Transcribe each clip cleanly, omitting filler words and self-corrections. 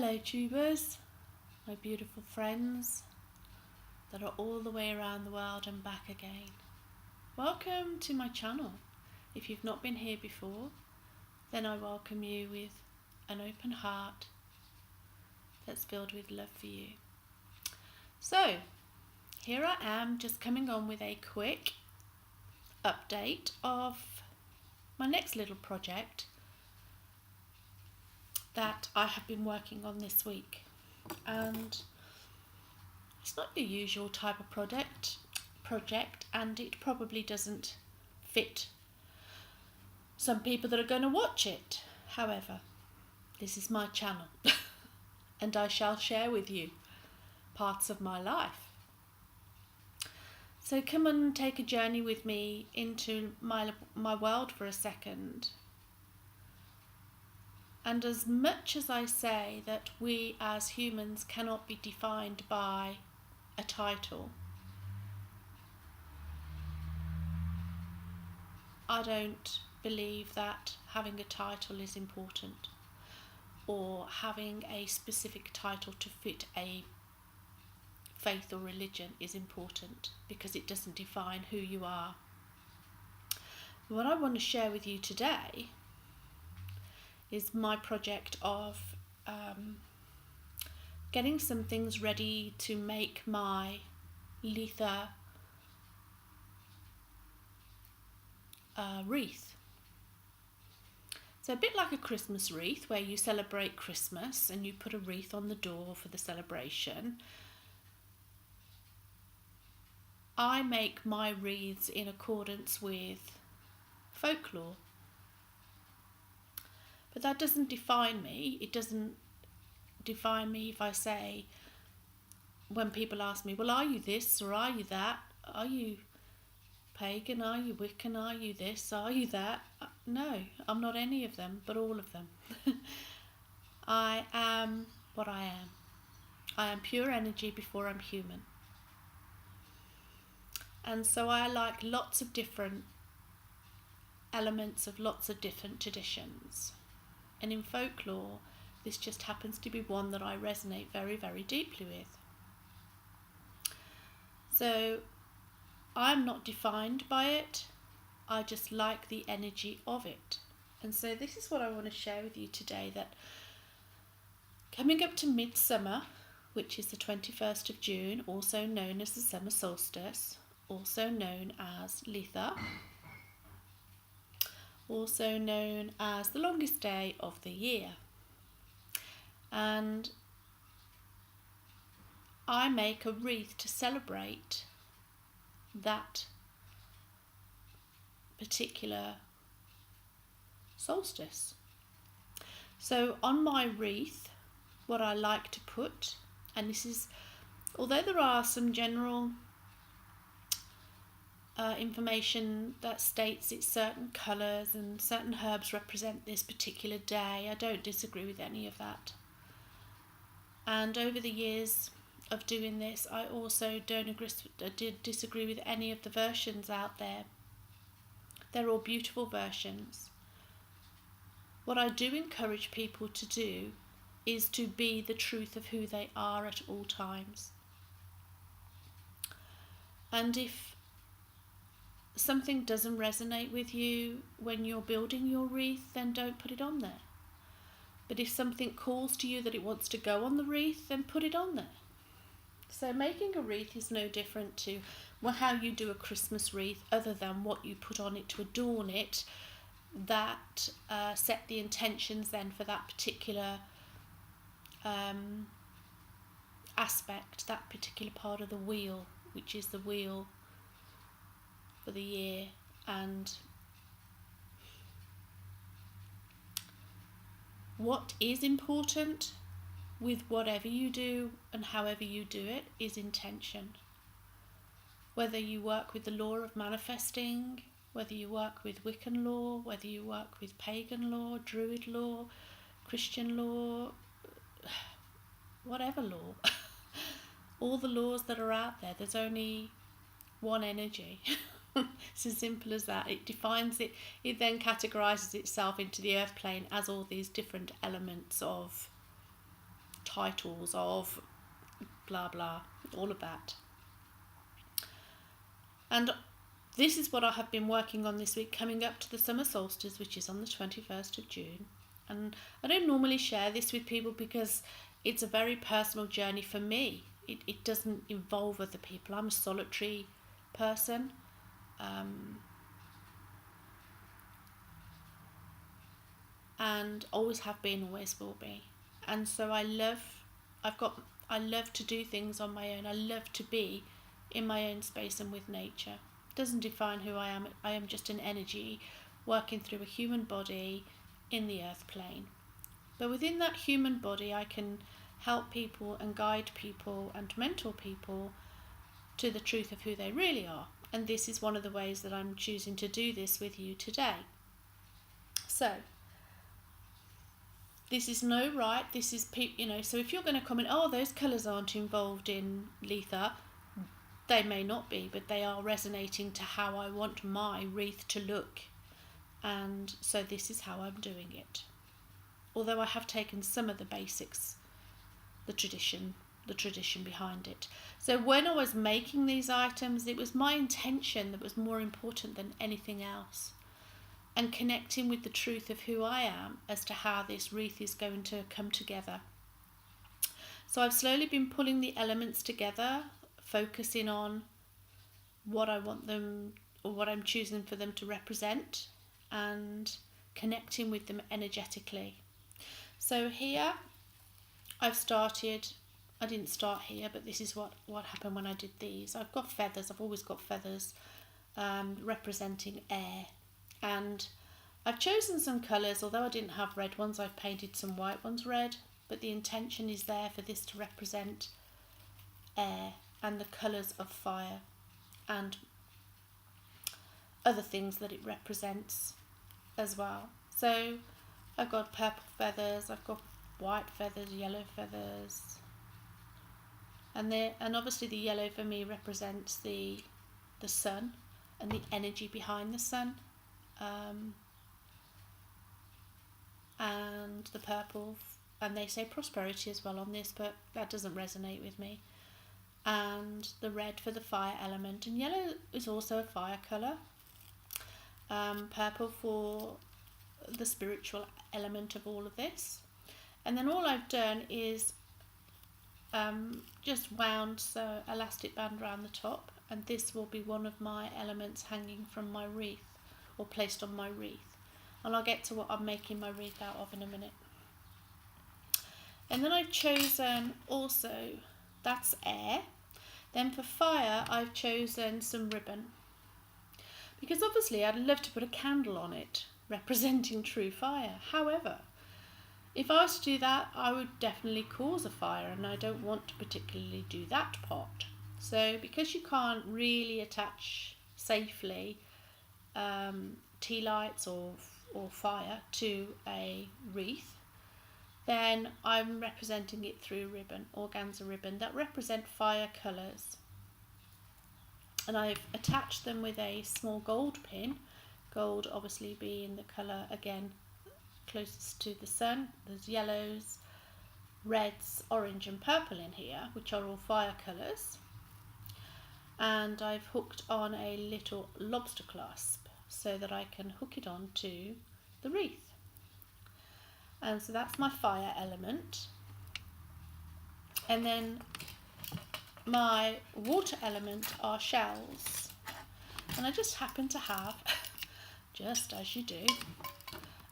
Hello tubers, my beautiful friends that are all the way around the world and back again. Welcome to my channel. If you've not been here before, then I welcome you with an open heart that's filled with love for you. So, here I am just coming on with a quick update of my next little project that I have been working on this week, and it's not your usual type of project, and it probably doesn't fit some people that are going to watch it. However, this is my channel and I shall share with you parts of my life. So come and take a journey with me into my world for a second. And as much as I say that we as humans cannot be defined by a title, I don't believe that having a title is important, or having a specific title to fit a faith or religion is important, because it doesn't define who you are. What I want to share with you today is my project of getting some things ready to make my Litha wreath. So a bit like a Christmas wreath, where you celebrate Christmas and you put a wreath on the door for the celebration. I make my wreaths in accordance with folklore. But that doesn't define me. It doesn't define me if I say, when people ask me, well, are you this or are you that? Are you pagan? Are you Wiccan? Are you this? Are you that? No, I'm not any of them, but all of them. I am what I am. I am pure energy before I'm human. And so I like lots of different elements of lots of different traditions. And in folklore, this just happens to be one that I resonate very, very deeply with. So I'm not defined by it. I just like the energy of it. And so this is what I want to share with you today, that coming up to midsummer, which is the 21st of June, also known as the Summer Solstice, also known as Litha, also known as the longest day of the year. And I make a wreath to celebrate that particular solstice. So on my wreath, what I like to put, and this is, although there are some general information that states it's certain colours and certain herbs represent this particular day, I don't disagree with any of that. And over the years of doing this, I also did disagree with any of the versions out there. They're all beautiful versions. What I do encourage people to do is to be the truth of who they are at all times. And if something doesn't resonate with you when you're building your wreath, then don't put it on there. But if something calls to you that it wants to go on the wreath, then put it on there. So making a wreath is no different to how you do a Christmas wreath, other than what you put on it to adorn it, that set the intentions then for that particular aspect, that particular part of the wheel, which is the wheel for the year. And what is important with whatever you do and however you do it is intention. Whether you work with the law of manifesting, whether you work with Wiccan law, whether you work with pagan law, Druid law, Christian law, whatever law, all the laws that are out there, there's only one energy. It's as simple as that. It defines it. It then categorises itself into the earth plane as all these different elements of titles of blah blah, all of that. And this is what I have been working on this week, coming up to the Summer Solstice, which is on the 21st of June. And I don't normally share this with people because it's a very personal journey for me. It doesn't involve other people. I'm a solitary person. And always have been, always will be. And so I love to do things on my own. I love to be in my own space and with nature. It doesn't define who I am. I am just an energy working through a human body in the earth plane. But within that human body, I can help people and guide people and mentor people to the truth of who they really are. And this is one of the ways that I'm choosing to do this with you today. So, this is no right, this is, so if you're going to comment, oh, those colours aren't involved in Litha, they may not be, but they are resonating to how I want my wreath to look. And so this is how I'm doing it. Although I have taken some of the basics, the tradition behind it. So when I was making these items, it was my intention that was more important than anything else. And connecting with the truth of who I am as to how this wreath is going to come together. So I've slowly been pulling the elements together, focusing on what I want them, or what I'm choosing for them to represent, and connecting with them energetically. So here I didn't start here, but this is what happened when I did these. I've got feathers, I've always got feathers representing air. And I've chosen some colours, although I didn't have red ones, I've painted some white ones red, but the intention is there for this to represent air and the colours of fire and other things that it represents as well. So I've got purple feathers, I've got white feathers, yellow feathers, and obviously the yellow for me represents the sun and the energy behind the sun. And the purple, and they say prosperity as well on this, but that doesn't resonate with me. And the red for the fire element, and yellow is also a fire colour. Purple for the spiritual element of all of this. And then all I've done is just wound so elastic band around the top, and this will be one of my elements hanging from my wreath, or placed on my wreath. And I'll get to what I'm making my wreath out of in a minute. And then I've chosen also, that's air. Then for fire, I've chosen some ribbon. Because obviously I'd love to put a candle on it, representing true fire. However, if I was to do that, I would definitely cause a fire, and I don't want to particularly do that part. So because you can't really attach safely tea lights or fire to a wreath, then I'm representing it through ribbon, organza ribbon, that represent fire colours. And I've attached them with a small gold pin, gold obviously being the colour, again, closest to the sun. There's yellows, reds, orange and purple in here, which are all fire colours. And I've hooked on a little lobster clasp so that I can hook it onto the wreath. And so that's my fire element. And then my water element are shells. And I just happen to have, just as you do,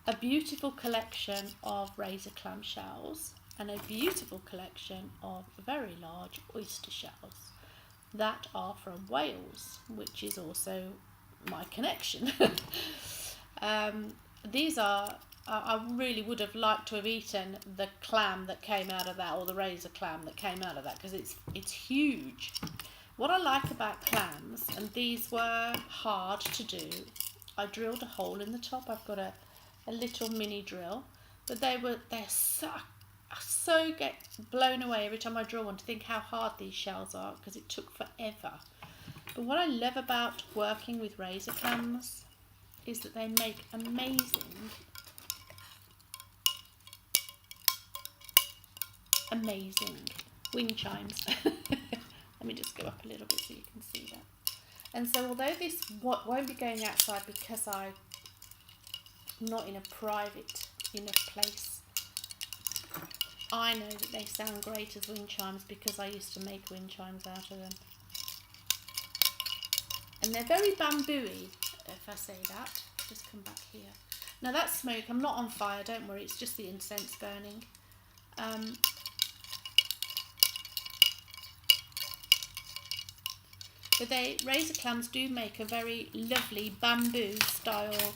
a beautiful collection of razor clam shells and a beautiful collection of very large oyster shells that are from Wales, which is also my connection. These are, I really would have liked to have eaten the clam that came out of that, or the razor clam that came out of that, because it's huge. What I like about clams, and these were hard to do, I drilled a hole in the top. I've got a little mini drill, but they're so get blown away every time I drill one to think how hard these shells are, because it took forever. But what I love about working with razor clams is that they make amazing amazing wind chimes. Let me just go up a little bit so you can see that. And so although this won't be going outside because I'm not in a private enough place, I know that they sound great as wind chimes because I used to make wind chimes out of them. And they're very bamboo-y, if I say that. Just come back here. Now that's smoke. I'm not on fire, don't worry, it's just the incense burning. But razor clams do make a very lovely bamboo style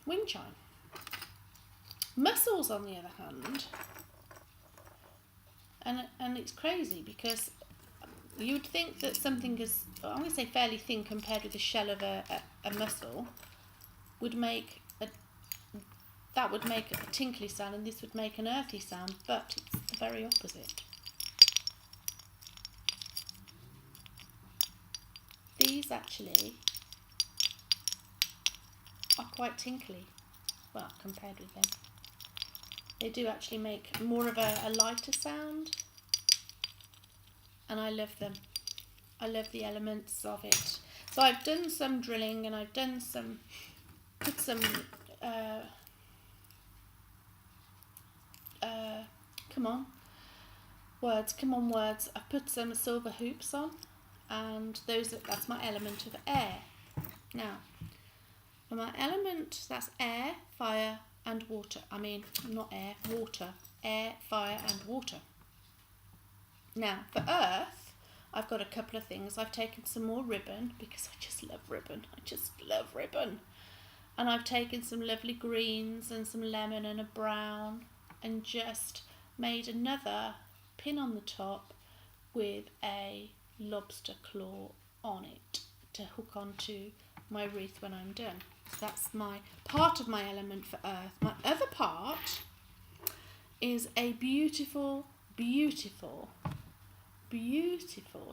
wind chime. Mussels, on the other hand, and it's crazy because you would think that something is, I'm going to say fairly thin compared with the shell of a mussel, would make a tinkly sound, and this would make an earthy sound, but it's the very opposite. These actually are quite tinkly, well, compared with them. They do actually make more of a lighter sound, and I love them. I love the elements of it. So I've done some drilling, and I've done put some, come on words. I put some silver hoops on, and that's my element of air. Now, for my element, that's air, fire, and water. I mean, not air, water. Air, fire, and water. Now, for earth, I've got a couple of things. I've taken some more ribbon because I just love ribbon. And I've taken some lovely greens and some lemon and a brown, and just made another pin on the top with a lobster claw on it to hook onto my wreath when I'm done. So that's my part of my element for earth. My other part is a beautiful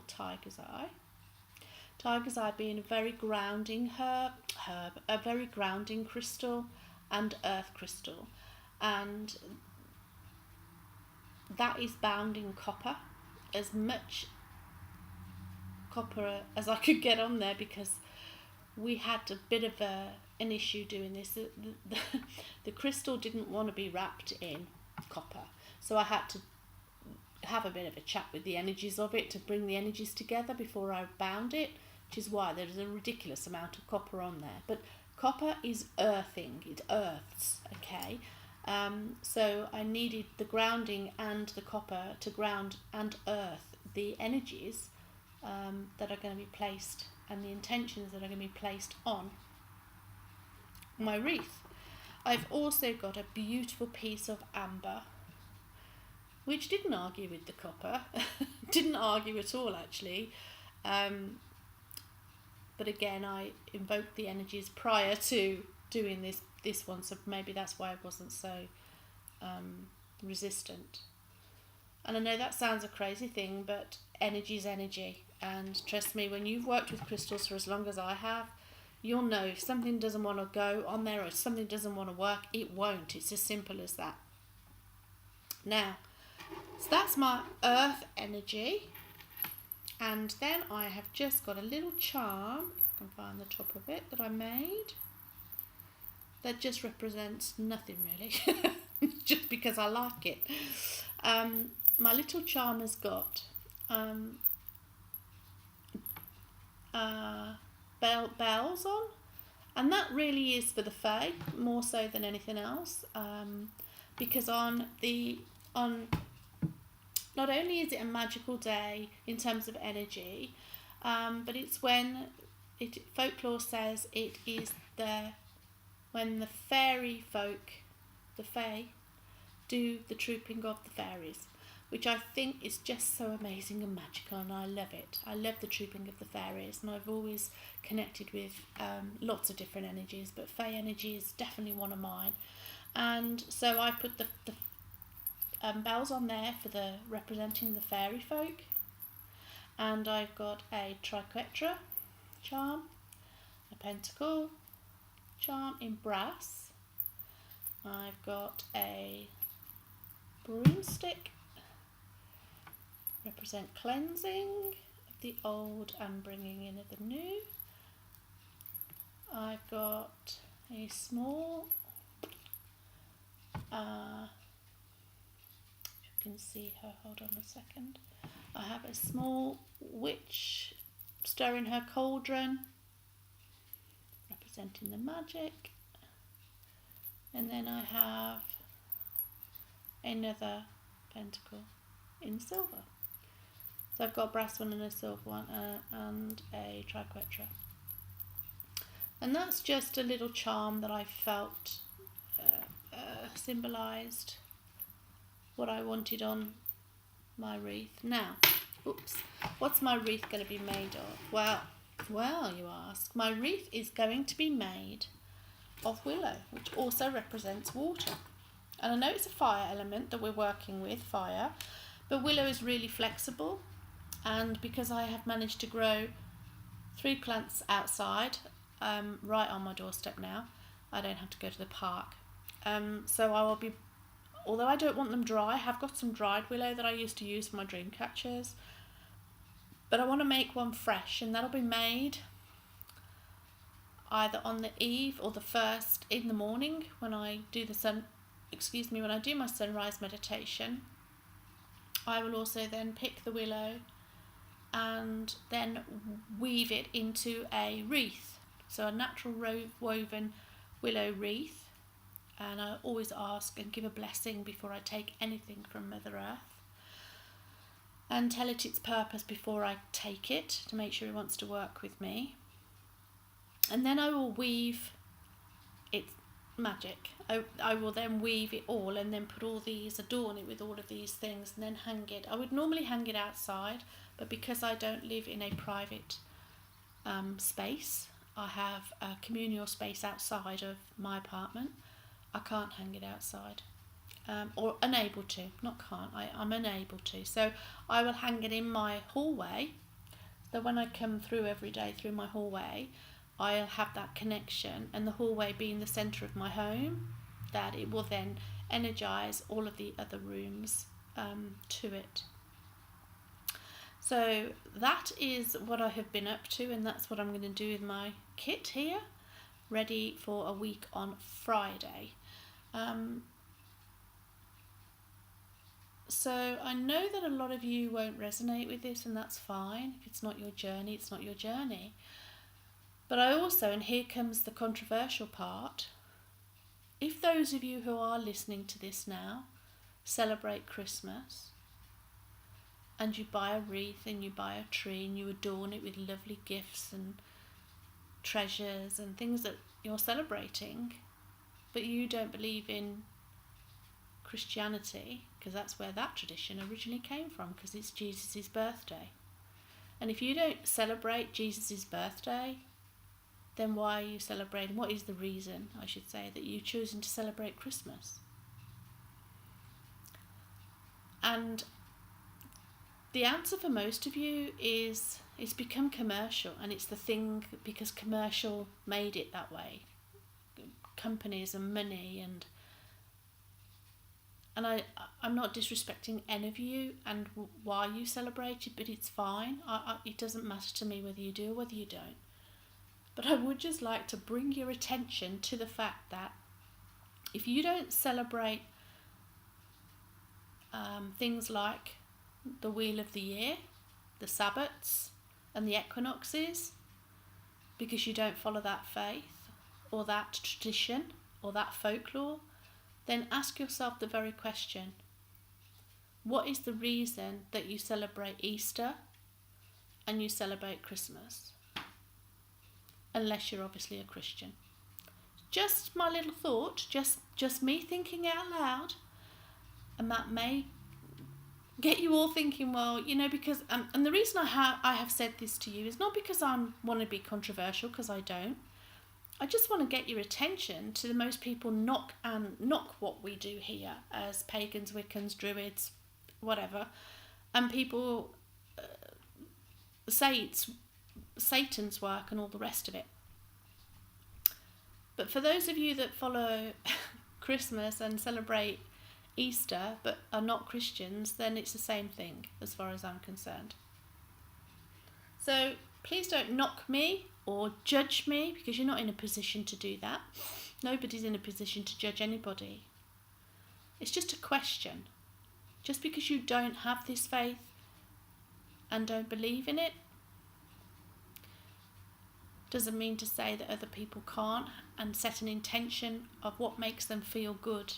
tiger's eye. Tiger's eye being a very grounding herb, a very grounding crystal and earth crystal, and that is bound in copper, as much copper as I could get on there, because we had a bit of an issue doing this. The crystal didn't want to be wrapped in copper, so I had to have a bit of a chat with the energies of it to bring the energies together before I bound it, which is why there's a ridiculous amount of copper on there. But copper is earthing, it earths, okay? So I needed the grounding and the copper to ground and earth the energies that are going to be placed, and the intentions that are going to be placed on my wreath. I've also got a beautiful piece of amber, which didn't argue with the copper, didn't argue at all actually, but again I invoked the energies prior to doing this one, so maybe that's why I wasn't so resistant. And I know that sounds a crazy thing, but energy is energy, and trust me, when you've worked with crystals for as long as I have, you'll know if something doesn't want to go on there or if something doesn't want to work, it won't. It's as simple as that. Now, so that's my earth energy, and then I have just got a little charm, if I can find the top of it, that I made, that just represents nothing really, just because I like it. My little charm has got bells on, and that really is for the fae more so than anything else, because on not only is it a magical day in terms of energy, but it's when folklore says it is when the fairy folk, the fae, do the trooping of the fairies, which I think is just so amazing and magical, and I love it. I love the trooping of the fairies, and I've always connected with lots of different energies, but fae energy is definitely one of mine. And so I put the bells on there for the representing the fairy folk, and I've got a triquetra charm, a pentacle charm in brass, I've got a broomstick, represent cleansing of the old and bringing in of the new. I've got a small, you can see her, hold on a second. I have a small witch stirring her cauldron, representing the magic. And then I have another pentacle in silver. So I've got a brass one and a silver one and a triquetra. And that's just a little charm that I felt symbolised what I wanted on my wreath. Now, what's my wreath going to be made of? Well, you ask. My wreath is going to be made of willow, which also represents water. And I know it's a fire element that we're working with, fire, but willow is really flexible. And because I have managed to grow 3 plants outside, right on my doorstep now, I don't have to go to the park. So I will be, although I don't want them dry, I have got some dried willow that I used to use for my dream catchers. But I want to make one fresh, and that'll be made either on the eve or the first in the morning when I do when I do my sunrise meditation. I will also then pick the willow and then weave it into a wreath, so a natural woven willow wreath. And I always ask and give a blessing before I take anything from Mother Earth, and tell it its purpose before I take it, to make sure it wants to work with me. And then I will weave its magic. I will then weave it all and then adorn it with all of these things, and then hang it. I would normally hang it outside, but because I don't live in a private space, I have a communal space outside of my apartment. I can't hang it outside, or unable to, not can't, I'm unable to. So I will hang it in my hallway, so when I come through every day through my hallway, I'll have that connection, and the hallway being the centre of my home, that it will then energise all of the other rooms to it. So that is what I have been up to, and that's what I'm going to do with my kit here, ready for a week on Friday. So I know that a lot of you won't resonate with this, and that's fine. If it's not your journey, it's not your journey. But I also, and here comes the controversial part, if those of you who are listening to this now celebrate Christmas, and you buy a wreath and you buy a tree and you adorn it with lovely gifts and treasures and things that you're celebrating, but you don't believe in Christianity, because that's where that tradition originally came from, because it's Jesus' birthday. And if you don't celebrate Jesus' birthday, then why are you celebrating? What is the reason, I should say, that you're choosing to celebrate Christmas? And the answer for most of you is it's become commercial, and it's the thing because commercial made it that way. Companies and money, and I'm not disrespecting any of you and why you celebrate it, but it's fine. It doesn't matter to me whether you do or whether you don't. But I would just like to bring your attention to the fact that if you don't celebrate things like the wheel of the year, the Sabbats and the equinoxes, because you don't follow that faith or that tradition or that folklore, then ask yourself the very question: what is the reason that you celebrate Easter and you celebrate Christmas? Unless you're obviously a Christian. Just my little thought, just me thinking out loud, and that may get you all thinking, well, because and the reason I have said this to you is not because I want to be controversial, because I don't. I just want to get your attention to the most people knock what we do here as pagans, Wiccans, Druids, whatever, and people say it's Satan's work and all the rest of it. But for those of you that follow Christmas and celebrate Easter but are not Christians, then it's the same thing as far as I'm concerned. So please don't knock me or judge me, because you're not in a position to do that. Nobody's in a position to judge anybody. It's just a question. Just because you don't have this faith and don't believe in it doesn't mean to say that other people can't and set an intention of what makes them feel good.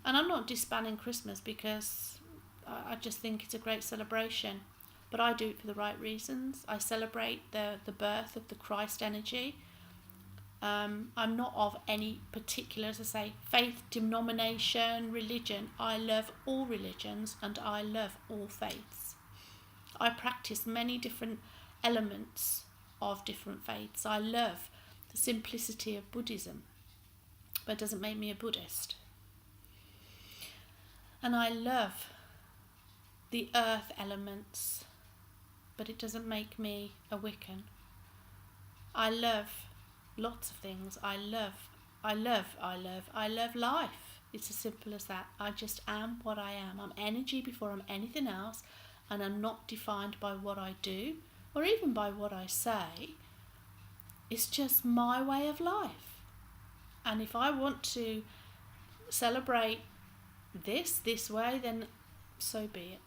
And I'm not disbanding Christmas, because I just think it's a great celebration. But I do it for the right reasons. I celebrate the birth of the Christ energy. I'm not of any particular, as I say, faith, denomination, religion. I love all religions and I love all faiths. I practice many different elements of different faiths. I love the simplicity of Buddhism, but it doesn't make me a Buddhist. And I love the earth elements, but it doesn't make me a Wiccan. I love lots of things. I love life. It's as simple as that. I just am what I am. I'm energy before I'm anything else, and I'm not defined by what I do or even by what I say. It's just my way of life. And if I want to celebrate this way, then so be it.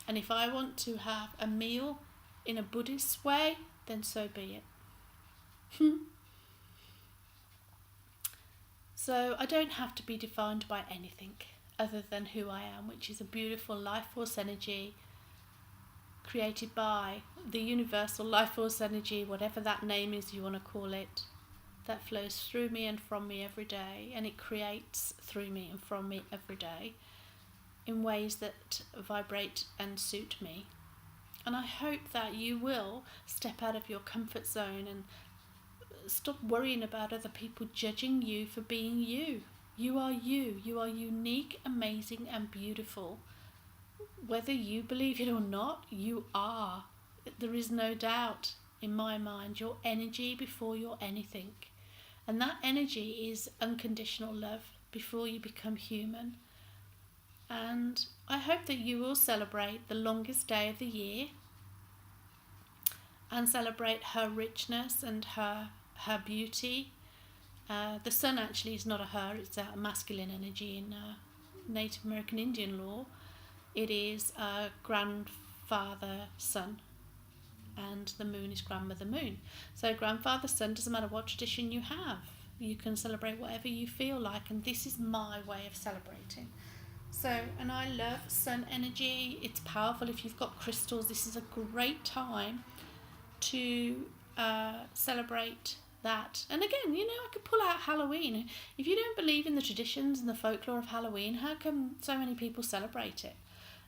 And if I want to have a meal in a Buddhist way, then so be it. So I don't have to be defined by anything other than who I am, which is a beautiful life force energy created by the universal life force energy, whatever that name is you want to call it, that flows through me and from me every day, and it creates through me and from me every day in ways that vibrate and suit me. And I hope that you will step out of your comfort zone and stop worrying about other people judging you for being you. You are you. You are unique, amazing and beautiful. Whether you believe it or not, you are. There is no doubt in my mind. You're energy before you're anything. And that energy is unconditional love before you become human. And I hope that you will celebrate the longest day of the year and celebrate her richness and her beauty. The sun actually is not a her, it's a masculine energy in Native American Indian law. It is a grandfather sun, and the moon is grandmother moon. So grandfather sun, doesn't matter what tradition you have, you can celebrate whatever you feel like, and this is my way of celebrating. So, and I love sun energy. It's powerful. If you've got crystals, this is a great time to celebrate that. And again, I could pull out Halloween. If you don't believe in the traditions and the folklore of Halloween, how come so many people celebrate it?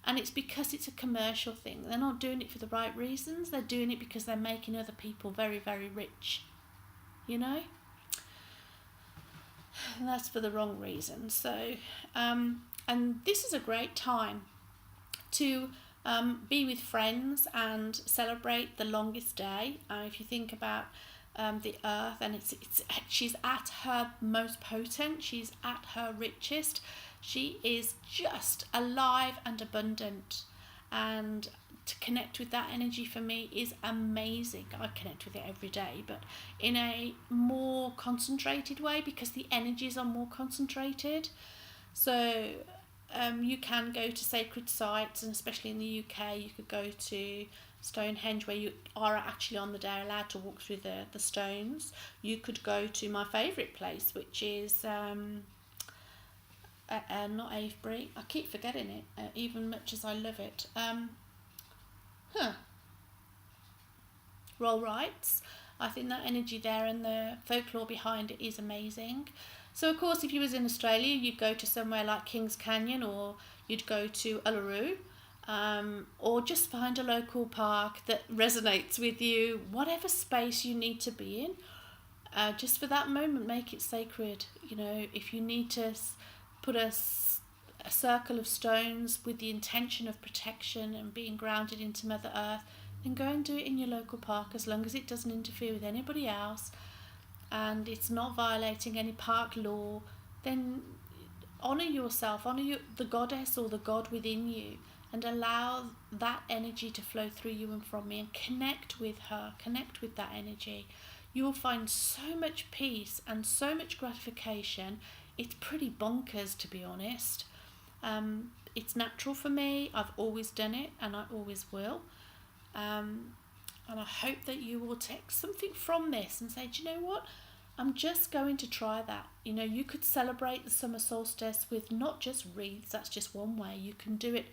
And it's because it's a commercial thing. They're not doing it for the right reasons. They're doing it because they're making other people very, very rich. And that's for the wrong reasons. So, and this is a great time to be with friends and celebrate the longest day. If you think about the earth, and she's at her most potent, she's at her richest, she is just alive and abundant, and to connect with that energy for me is amazing. I connect with it every day, but in a more concentrated way, because the energies are more concentrated. So you can go to sacred sites, and especially in the UK, you could go to Stonehenge, where you are actually on the day allowed to walk through the stones. You could go to my favourite place, which is not Avebury. I keep forgetting it, even much as I love it. Roll Rights. I think that energy there and the folklore behind it is amazing. So of course, if you was in Australia, you'd go to somewhere like Kings Canyon, or you'd go to Uluru, or just find a local park that resonates with you, whatever space you need to be in. Just for that moment, make it sacred. If you need to put a circle of stones with the intention of protection and being grounded into Mother Earth, then go and do it in your local park, as long as it doesn't interfere with anybody else and it's not violating any park law. Then honour yourself, the goddess or the god within you, and allow that energy to flow through you and from me, and connect with her, connect with that energy. You will find so much peace and so much gratification. It's pretty bonkers, to be honest. It's natural for me. I've always done it, and I always will. And I hope that you will take something from this and say, do you know what? I'm just going to try that. You know, you could celebrate the summer solstice with not just wreaths. That's just one way. You can do it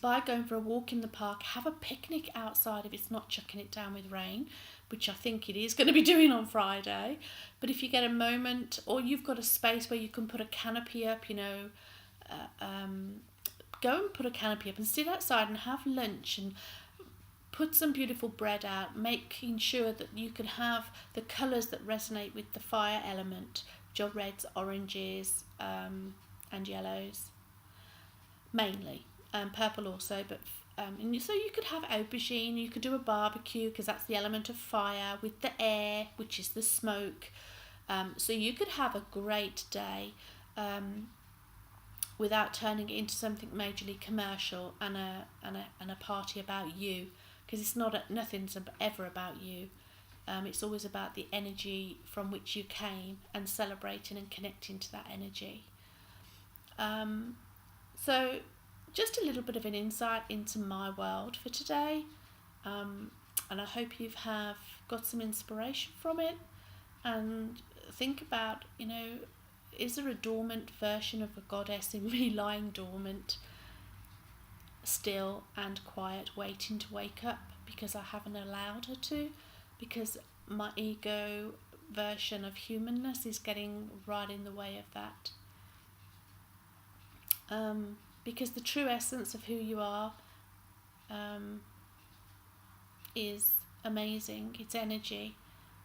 by going for a walk in the park, have a picnic outside if it's not chucking it down with rain, which I think it is going to be doing on Friday. But if you get a moment, or you've got a space where you can put a canopy up, you know, go and put a canopy up and sit outside and have lunch and put some beautiful bread out, making sure that you can have the colours that resonate with the fire element, which are reds, oranges, and yellows, mainly. Purple also, but and so you could have aubergine, you could do a barbecue because that's the element of fire, with the air, which is the smoke. So you could have a great day without turning it into something majorly commercial and a party about you, because it's nothing's ever about you. It's always about the energy from which you came and celebrating and connecting to that energy. So just a little bit of an insight into my world for today, and I hope you have got some inspiration from it, and think about, you know, is there a dormant version of a goddess in me lying dormant, still and quiet, waiting to wake up because I haven't allowed her to, because my ego version of humanness is getting right in the way of that. Because the true essence of who you are is amazing. It's energy,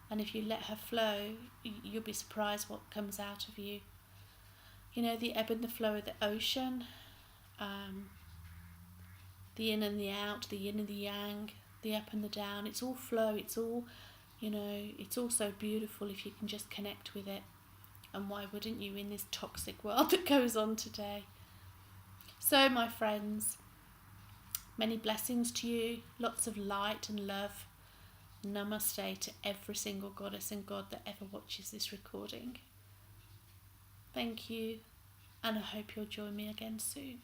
and if you let her flow, you'll be surprised what comes out of you. You know, the ebb and the flow of the ocean, the in and the out, the yin and the yang, the up and the down. It's all flow. It's all, you know, it's all so beautiful if you can just connect with it. And why wouldn't you in this toxic world that goes on today? So, my friends, many blessings to you, lots of light and love. Namaste to every single goddess and god that ever watches this recording. Thank you, and I hope you'll join me again soon.